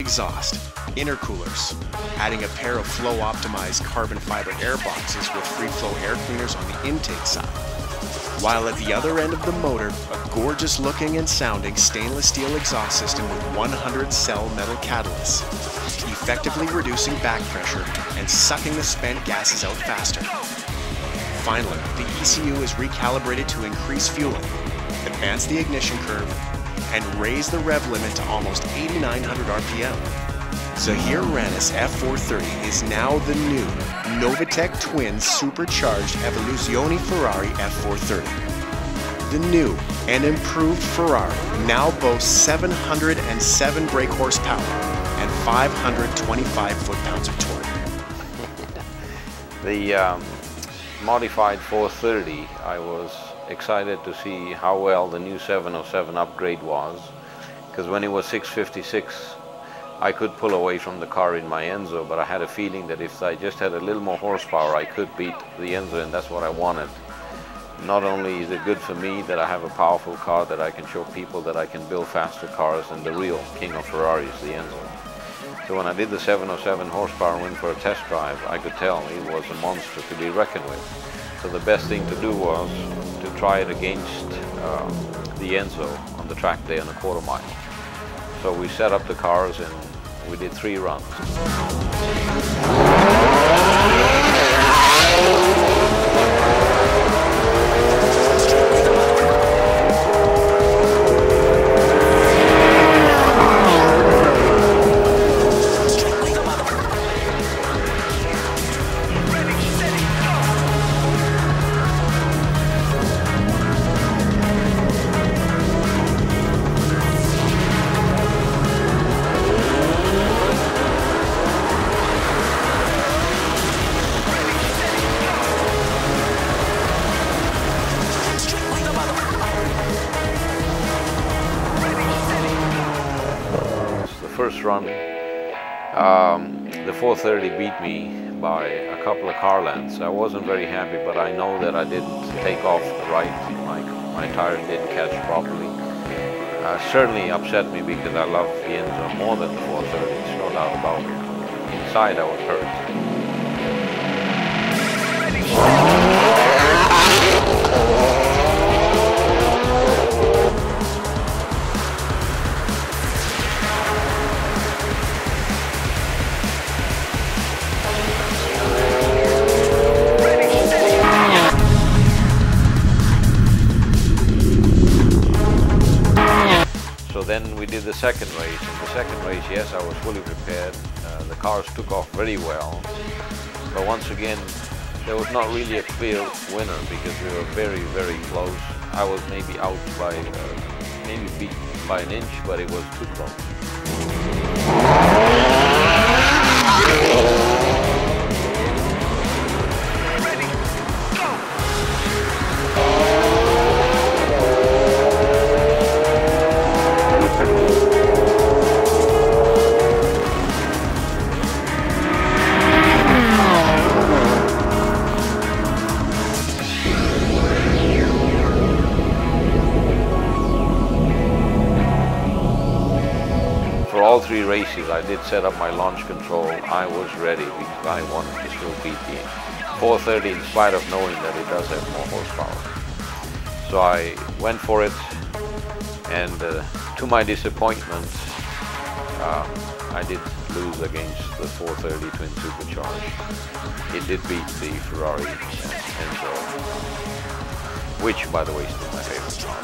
exhaust, intercoolers, adding a pair of flow-optimized carbon fiber air boxes with free-flow air cleaners on the intake side. While at the other end of the motor, a gorgeous looking and sounding stainless steel exhaust system with 100 cell metal catalysts, effectively reducing back pressure and sucking the spent gases out faster. Finally, the ECU is recalibrated to increase fueling, advance the ignition curve, and raise the rev limit to almost 8,900 RPM. Zahir Ranis F430 is now the new NOVITEC twin supercharged Evoluzione Ferrari F430. The new and improved Ferrari now boasts 707 brake horsepower and 525 foot-pounds of torque. The modified 430, I was excited to see how well the new 707 upgrade was, because when it was 656 I could pull away from the car in my Enzo, but I had a feeling that if I just had a little more horsepower I could beat the Enzo, and that's what I wanted. Not only is it good for me that I have a powerful car that I can show people that I can build faster cars, and the real king of Ferraris, the Enzo. So when I did the 707 horsepower and went for a test drive, I could tell it was a monster to be reckoned with. So the best thing to do was to try it against the Enzo on the track day on a quarter mile. So we set up the cars and we did 3 runs. First run, the 430 beat me by a couple of car lengths. I wasn't very happy, but I know that I didn't take off right. My tire didn't catch properly. Certainly upset me because I love the Enzo more than the 430, there's no doubt about it. Inside I was hurt. So then we did the second race. In the second race, yes, I was fully prepared. The cars took off very well. But once again, there was not really a clear winner because we were very, very close. I was maybe out by, maybe beat by an inch, but it was too close. For all 3 races, I did set up my launch control. I was ready because I wanted to still beat the 430 in spite of knowing that it does have more horsepower. So I went for it, and to my disappointment, I did lose against the 430 twin supercharged. It did beat the Ferrari Enzo, which, by the way, is still my favorite car.